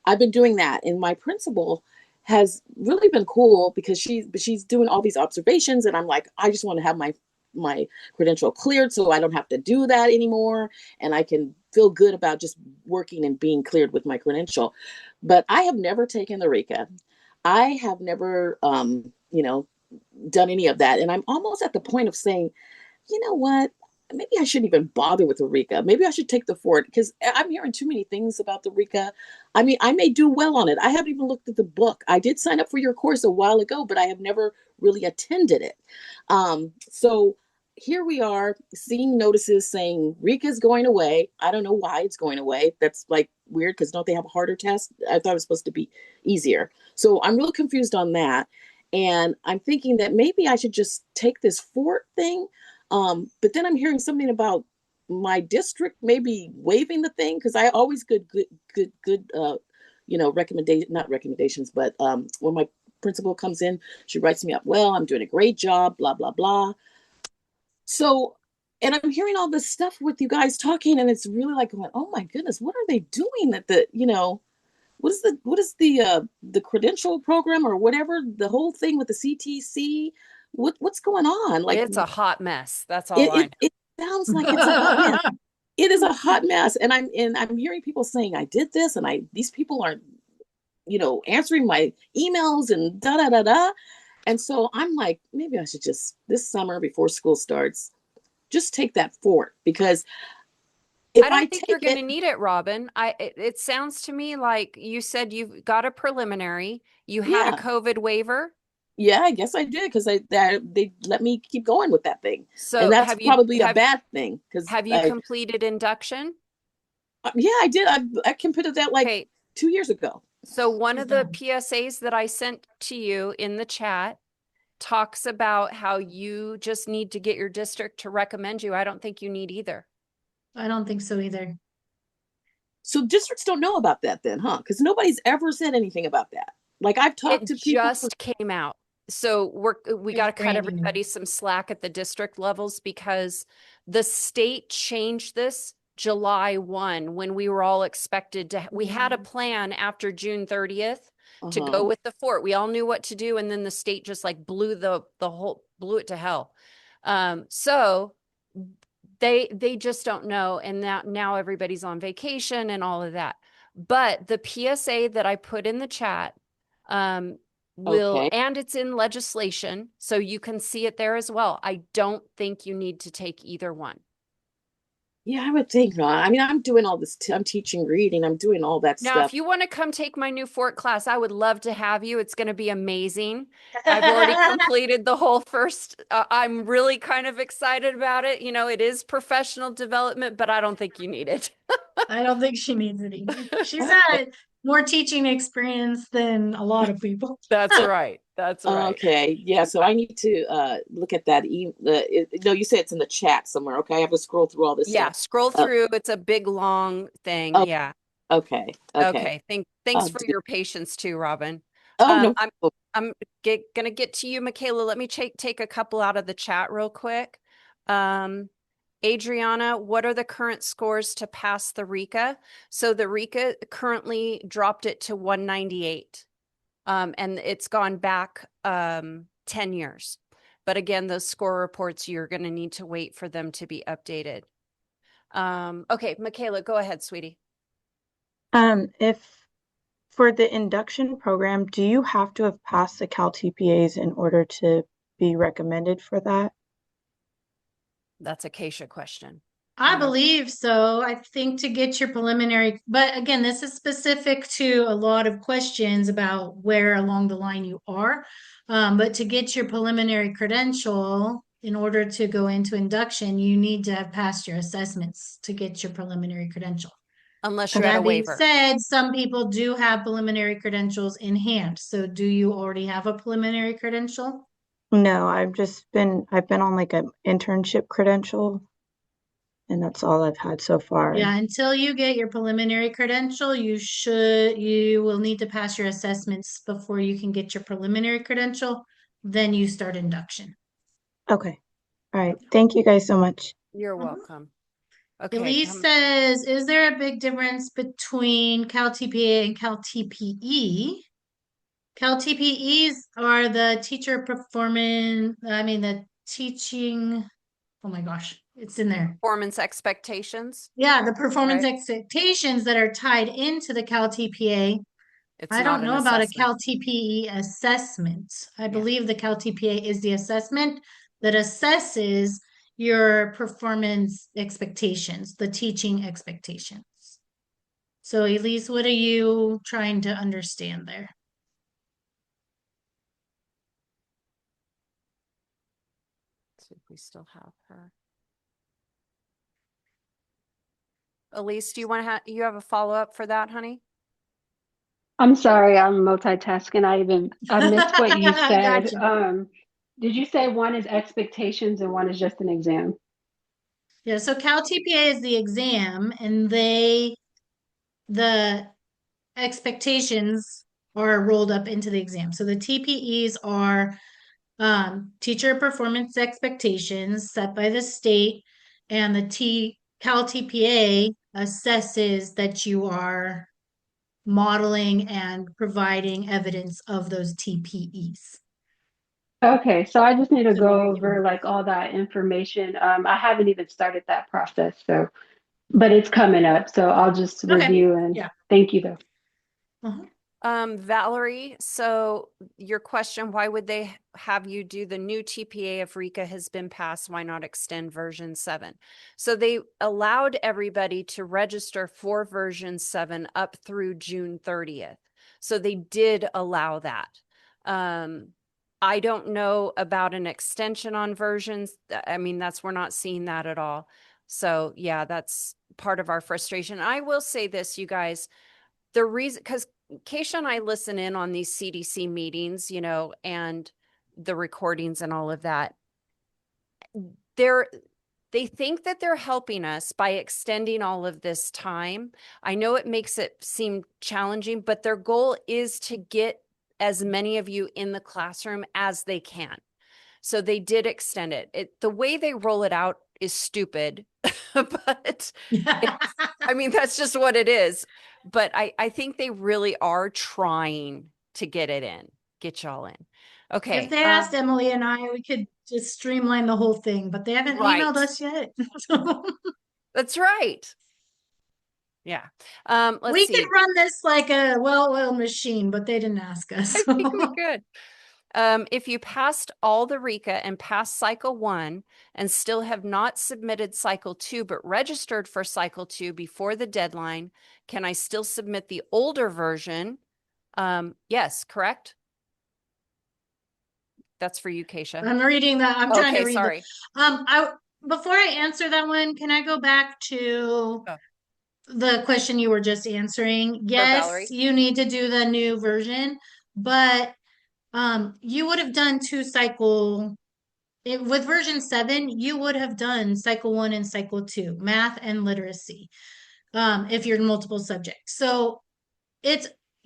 I've been doing that. And my principal has really been cool because she's doing all these observations and I'm like, I just want to have my credential cleared so I don't have to do that anymore. And I can feel good about just working and being cleared with my credential. But I have never taken the RICA. I have never, done any of that. And I'm almost at the point of saying, you know what? Maybe I shouldn't even bother with the RICA. Maybe I should take the FORT because I'm hearing too many things about the RICA. I mean, I may do well on it. I haven't even looked at the book. I did sign up for your course a while ago, but I have never really attended it. So here we are seeing notices saying RICA is going away. I don't know why it's going away. That's like weird because don't they have a harder test? I thought it was supposed to be easier. So I'm real confused on that. And I'm thinking that maybe I should just take this FORT thing. But then I'm hearing something about my district maybe waiving the thing because I always good not recommendations, but when my principal comes in, she writes me up, well, I'm doing a great job, blah, blah, blah. So, and I'm hearing all this stuff with you guys talking, and it's really like going, oh my goodness, what are they doing what is the credential program or whatever, the whole thing with the CTC? What's going on? Like it's a hot mess. That's all I know. it sounds like it's a hot mess. It is a hot mess. And I'm hearing people saying I did this and these people aren't, answering my emails and da da da da. And so I'm like, maybe I should just this summer before school starts, just take that FORT because I don't think you're going to need it, Robin. It sounds to me like you said you've got a preliminary. You had a COVID waiver. Yeah, I guess I did because they let me keep going with that thing. So and that's probably a bad thing. Have you completed induction? Yeah, I did. I completed that 2 years ago. So one of the PSAs that I sent to you in the chat talks about how you just need to get your district to recommend you. I don't think you need either. I don't think so either. So districts don't know about that then, huh? Because nobody's ever said anything about that. Like I've talked to people. It just came out. So we got to cut everybody some slack at the district levels because the state changed this July 1 when we were all expected to, we had a Mm. plan after June 30th to Uh-huh. go with the fort. We all knew what to do. And then the state just like blew blew it to hell. So they just don't know. And now everybody's on vacation and all of that. But the PSA that I put in the chat, will, Okay. and it's in legislation, so you can see it there as well. I don't think you need to take either one. Yeah, I would think not. I mean, I'm doing all this. I'm teaching reading. I'm doing all that Now, stuff. if you want to come take my new fort class, I would love to have you. It's going to be amazing. I've already completed the whole first. I'm really kind of excited about it. You know, it is professional development, but I don't think you need it. I don't think she needs it either. She's Okay. had more teaching experience than a lot of people. That's right. That's right. Okay. Yeah. So I need to look at that. No, you said it's in the chat somewhere. Okay. I have to scroll through all this Yeah, stuff. scroll through. It's a big, long thing. Oh, Yeah. okay. Okay. Okay. Thanks I'll for do- your patience too, Robin. Oh, no. I'm gonna get to you, Michaela. Let me take a couple out of the chat real quick. Adriana, what are the current scores to pass the RICA? So the RICA currently dropped it to 198. And it's gone back 10 years. But again, those score reports, you're going to need to wait for them to be updated. Okay, Michaela, go ahead, sweetie. If for the induction program, do you have to have passed the CalTPAs in order to be recommended for that? That's a Kecia question. I believe so. I think to get your preliminary, but again, this is specific to a lot of questions about where along the line you are. But to get your preliminary credential, in order to go into induction, you need to have passed your assessments to get your preliminary credential. Unless you had a That being waiver. said, some people do have preliminary credentials in hand. So do you already have a preliminary credential? No, I've been on like an internship credential, and that's all I've had so far. Yeah, until you get your preliminary credential, you will need to pass your assessments before you can get your preliminary credential. Then you start induction. Okay. All right. Thank you guys so much. You're welcome. Okay. Elise says, is there a big difference between CalTPA and CalTPE? CalTPEs are the the teaching, oh my gosh, it's in there. Performance expectations. Yeah, the performance Right. expectations that are tied into the CalTPA. It's I not don't an know about a assessment. CalTPE assessment. I Yeah. believe the CalTPA is the assessment that assesses your performance expectations, the teaching expectations. So, Elise, what are you trying to understand there? Let's see if we still have her. Elise, do you want to you have a follow-up for that, honey? I'm sorry, I'm multitasking. I missed what you said. Gotcha. Did you say one is expectations and one is just an exam? Yeah, so CalTPA is the exam, and the expectations are rolled up into the exam. So the TPEs are teacher performance expectations set by the state, and the CalTPA assesses that you are modeling and providing evidence of those TPEs. Okay, so I just need to go over like all that information. I haven't even started that process, so but it's coming up, so I'll just review and thank you though. Valerie, so your question, why would they have you do the new TPA if RICA has been passed? Why not extend version 7? So they allowed everybody to register for version 7 up through June 30th. So they did allow that. I don't know about an extension on versions. I mean, we're not seeing that at all. So yeah, that's part of our frustration. I will say this, you guys, the reason, because Kecia and I listen in on these CDC meetings, you know, and the recordings and all of that. They think that they're helping us by extending all of this time. I know it makes it seem challenging, but their goal is to get as many of you in the classroom as they can. So they did extend it. The way they roll it out is stupid, but I mean, that's just what it is. But I think they really are trying to get it in, get y'all in. Okay. If they asked Emily and I, we could just streamline the whole thing, but they haven't emailed us yet. That's right. Yeah. Let's We see. could run this like a well-oiled machine, but they didn't ask us. I think we could. If you passed all the RICA and passed cycle 1 and still have not submitted cycle 2, but registered for cycle 2 before the deadline, can I still submit the older version? Yes, correct? That's for you, Kecia. I'm reading that. I'm trying to read sorry. Before I answer that one, can I go back to the question you were just answering? Yes, you need to do the new version, but you would have done with version 7, you would have done cycle 1 and cycle 2, math and literacy, if you're in multiple subjects. So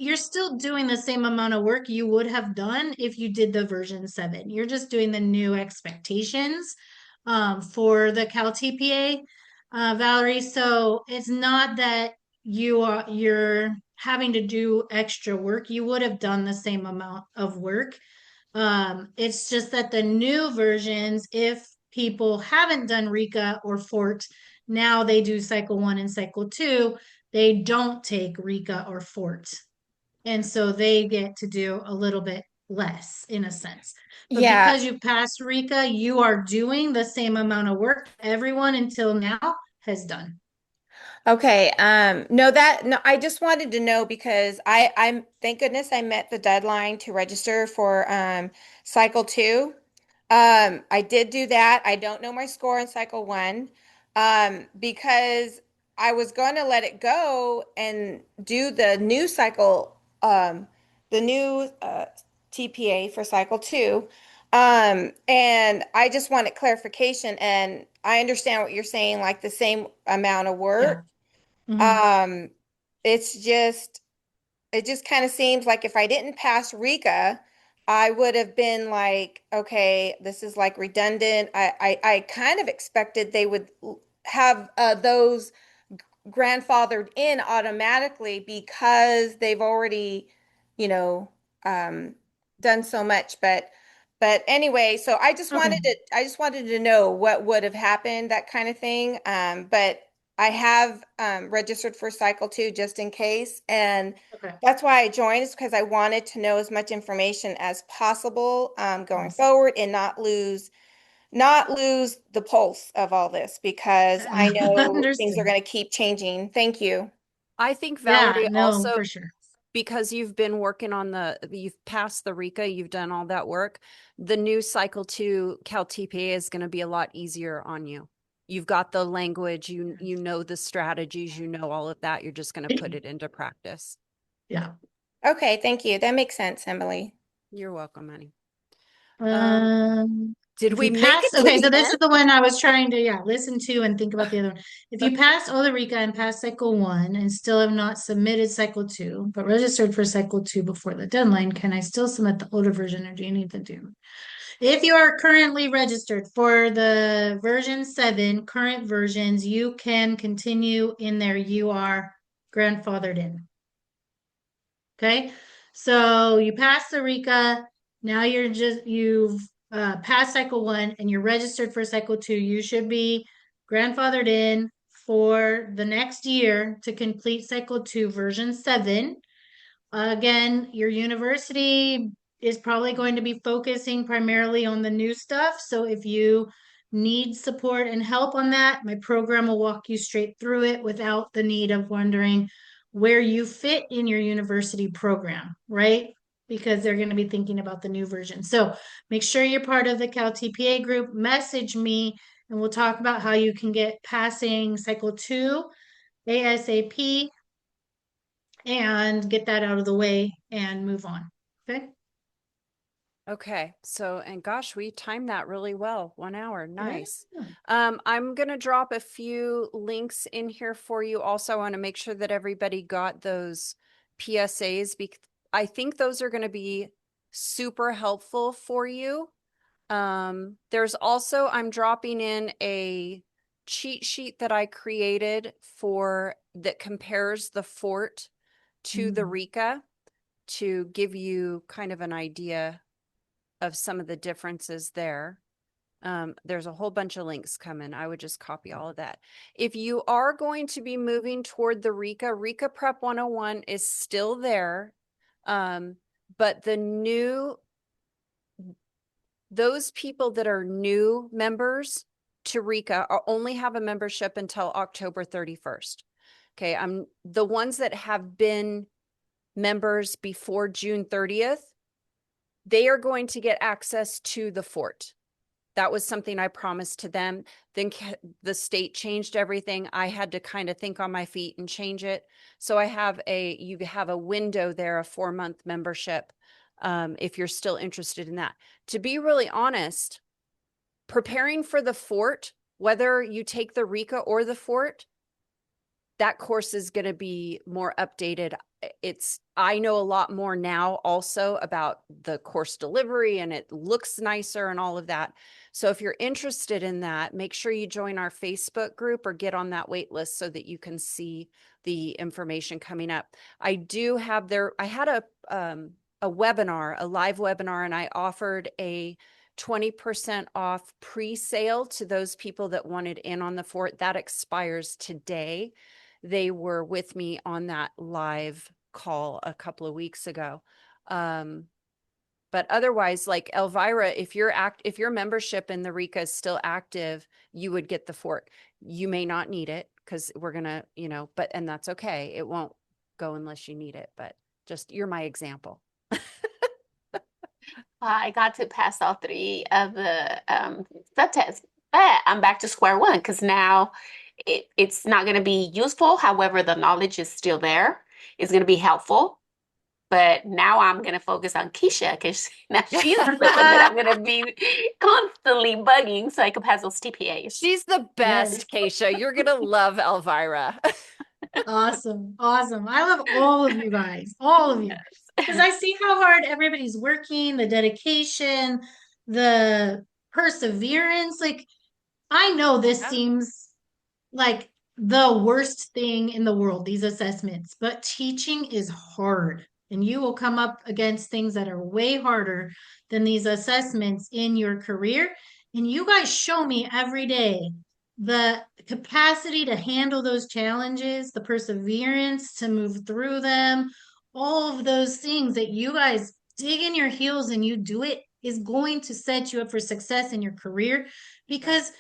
you're still doing the same amount of work you would have done if you did the version 7. You're just doing the new expectations for the CalTPA, Valerie. So it's not that you're having to do extra work. You would have done the same amount of work. It's just that the new versions, if people haven't done RICA or FORT, now they do cycle 1 and cycle 2. They don't take RICA or FORT. And so they get to do a little bit less in a sense. But because you passed RICA, you are doing the same amount of work everyone until now has done. Okay. No, I just wanted to know because I'm thank goodness I met the deadline to register for cycle 2. I did do that. I don't know my score in cycle 1 because I was going to let it go and do the new cycle, the new TPA for cycle 2. And I just wanted clarification, and I understand what you're saying, like the same amount of work. It's just, it just kind of seems like if I didn't pass RICA, I would have been like, okay, this is like redundant. I kind of expected they would have those grandfathered in automatically because they've already, you know, done so much. But anyway, so I just wanted to know what would have happened, that kind of thing. But I have registered for cycle 2 just in case, and that's why I joined, is because I wanted to know as much information as possible going forward and not lose the pulse of all this, because I know things are going to keep changing. Thank you. I think Valerie also, for sure, because you've been working on you've passed the RICA, you've done all that work. The new cycle 2 CalTPA is going to be a lot easier on you. You've got the language, you know the strategies, you know all of that. You're just going to put it into practice. Yeah. Okay, thank you. That makes sense, Emily. You're welcome, honey. Did we make it to okay, the so this end? is the one I was trying to listen to and think about the other one. If you pass all the RICA and pass cycle 1 and still have not submitted cycle 2, but registered for cycle 2 before the deadline, can I still submit the older version, or do you need to do? If you are currently registered for the version 7, current versions, you can continue in there. You are grandfathered in. Okay, so you pass the RICA. Now you've passed cycle 1 and you're registered for cycle 2. You should be grandfathered in for the next year to complete cycle 2 version 7. Again, your university is probably going to be focusing primarily on the new stuff. So if you need support and help on that, my program will walk you straight through it without the need of wondering where you fit in your university program, right? Because they're going to be thinking about the new version. So make sure you're part of the CalTPA group. Message me and we'll talk about how you can get passing cycle 2 ASAP and get that out of the way and move on. Okay. Okay. So, and gosh, we timed that really well. 1 hour. Nice. I'm going to drop a few links in here for you. Also, I want to make sure that everybody got those PSAs, because I think those are going to be super helpful for you. There's also, I'm dropping in a cheat sheet that I created that compares the fort to the RICA to give you kind of an idea of some of the differences there. There's a whole bunch of links coming. I would just copy all of that. If you are going to be moving toward the RICA Prep 101 is still there. But those people that are new members to RICA only have a membership until October 31st. Okay. The ones that have been members before June 30th, they are going to get access to the fort. That was something I promised to them. Then the state changed everything. I had to kind of think on my feet and change it. So you have a window there, a 4-month membership, if you're still interested in that. To be really honest, preparing for the fort, whether you take the RICA or the fort, that course is going to be more updated. I know a lot more now also about the course delivery, and it looks nicer and all of that. So if you're interested in that, make sure you join our Facebook group or get on that wait list so that you can see the information coming up. I had a webinar, a live webinar, and I offered a 20% off pre-sale to those people that wanted in on the fort. That expires today. They were with me on that live call a couple of weeks ago. But otherwise, like Elvira, if your membership in the RICA is still active, you would get the fort. You may not need it because we're gonna, and that's okay. It won't go unless you need it, but you're my example. I got to pass all 3 of the subtests, but I'm back to square one because now it's not going to be useful. However, the knowledge is still there. It's going to be helpful. But now I'm going to focus on Kecia because now she's the one that I'm going to be constantly bugging so I can pass those TPAs. She's the best, Kecia. You're going to love Elvira. Awesome. I love all of you guys, all of you. Because I see how hard everybody's working, the dedication, the perseverance. Like, I know this seems like the worst thing in the world, these assessments, but teaching is hard. And you will come up against things that are way harder than these assessments in your career. And you guys show me every day the capacity to handle those challenges, the perseverance to move through them, all of those things that you guys dig in your heels and you do it is going to set you up for success in your career, because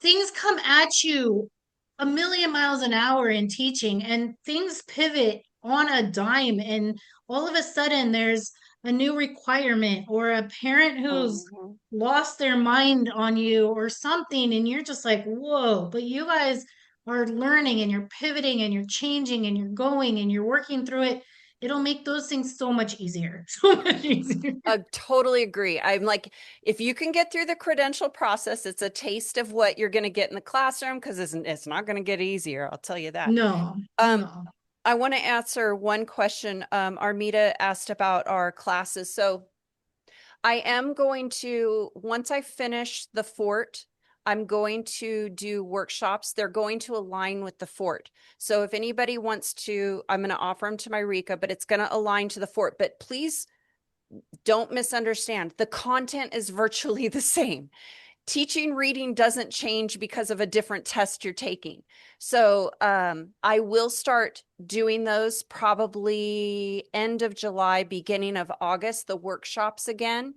things come at you a million miles an hour in teaching, and things pivot on a dime, and all of a sudden there's a new requirement or a parent who's lost their mind on you or something, and you're just like, whoa. But you guys are learning and you're pivoting and you're changing and you're going and you're working through it. It'll make those things so much easier. So much easier. I totally agree. I'm like, if you can get through the credential process, it's a taste of what you're going to get in the classroom, because it's not going to get easier. I'll tell you that. No. I want to answer one question. Armida asked about our classes. So I am going to, once I finish the fort, I'm going to do workshops. They're going to align with the fort. So if anybody wants to, I'm going to offer them to my RICA, but it's going to align to the fort. But please don't misunderstand. The content is virtually the same. Teaching reading doesn't change because of a different test you're taking. So I will start doing those probably end of July, beginning of August, the workshops again.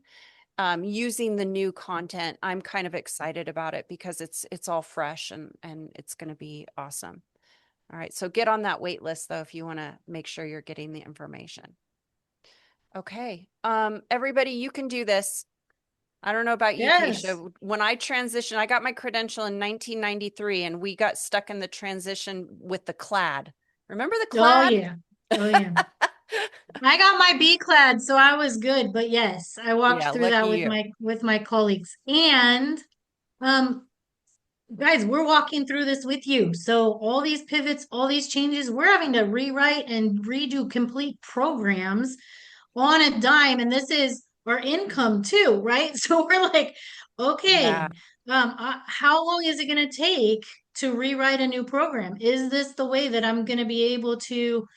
Using the new content. I'm kind of excited about it because it's all fresh and it's going to be awesome. All right. So get on that wait list though, if you want to make sure you're getting the information. Okay. Everybody, you can do this. I don't know about you, Kecia. When I transitioned, I got my credential in 1993 and we got stuck in the transition with the CLAD. Remember the CLAD? Oh yeah. I got my B clad, so I was good. But yes, I walked through that with my colleagues. And guys, we're walking through this with you. So all these pivots, all these changes, we're having to rewrite and redo complete programs on a dime. And this is our income too, right? So we're like, okay, how long is it going to take to rewrite a new program? Is this the way that I'm going to be able to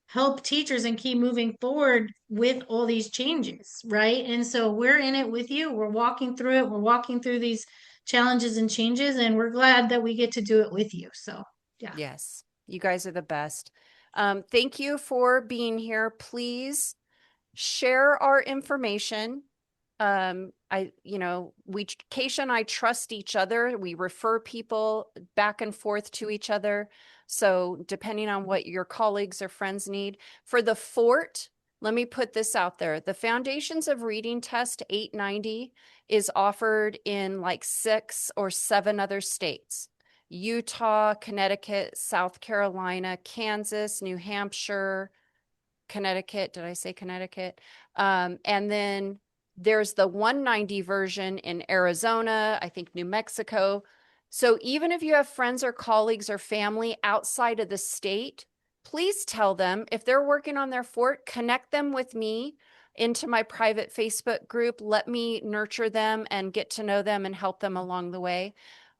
help teachers and keep moving forward with all these changes, right? And so we're in it with you. We're walking through it. We're walking through these challenges and changes, and we're glad that we get to do it with you. So, yeah. Yes, you guys are the best. Thank you for being here. Please share our information. Keisha and I trust each other. We refer people back and forth to each other. So depending on what your colleagues or friends need for the fort, let me put this out there. The Foundations of Reading Test 890 is offered in like 6 or 7 other states. Utah, Connecticut, South Carolina, Kansas, New Hampshire, Connecticut. Did I say Connecticut? And then there's the 190 version in Arizona, I think New Mexico. So even if you have friends or colleagues or family outside of the state, please tell them if they're working on their fort, connect them with me into my private Facebook group. Let me nurture them and get to know them and help them along the way.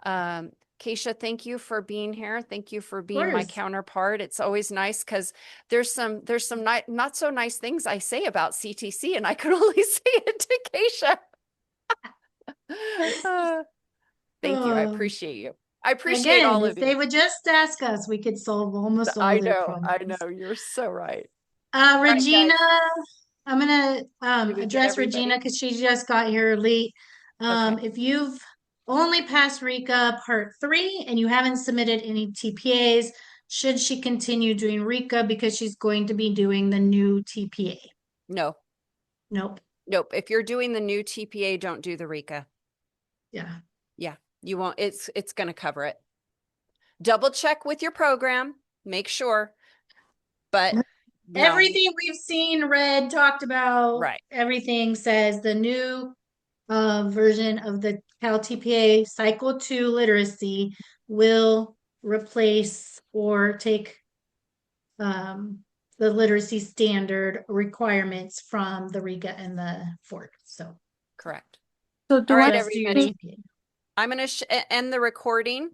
Kecia, thank you for being here. Thank you for being my counterpart. It's always nice because there's some not so nice things I say about CTC, and I could only say it to Kecia. Thank you. I appreciate you. I appreciate Again, all if of they you. would just ask us, we could solve almost all their problems. I know. You're so right. Regina, Right, I'm gonna did we get address Regina everybody? because she just got here late. Okay. If you've only passed RICA Part 3 and you haven't submitted any TPAs, should she continue doing RICA because she's going to be doing the new TPA? No. Nope. Nope. If you're doing the new TPA, don't do the RICA. Yeah. Yeah, you won't. It's going to cover it. Double check with your program, make sure. But no. Everything we've seen, read, talked about, right. Everything says the new version of the CalTPA Cycle 2 literacy will replace or take the literacy standard requirements from the RICA and the FORT. So correct. So do All right, just do your everybody. TPA. I'm going to end the recording.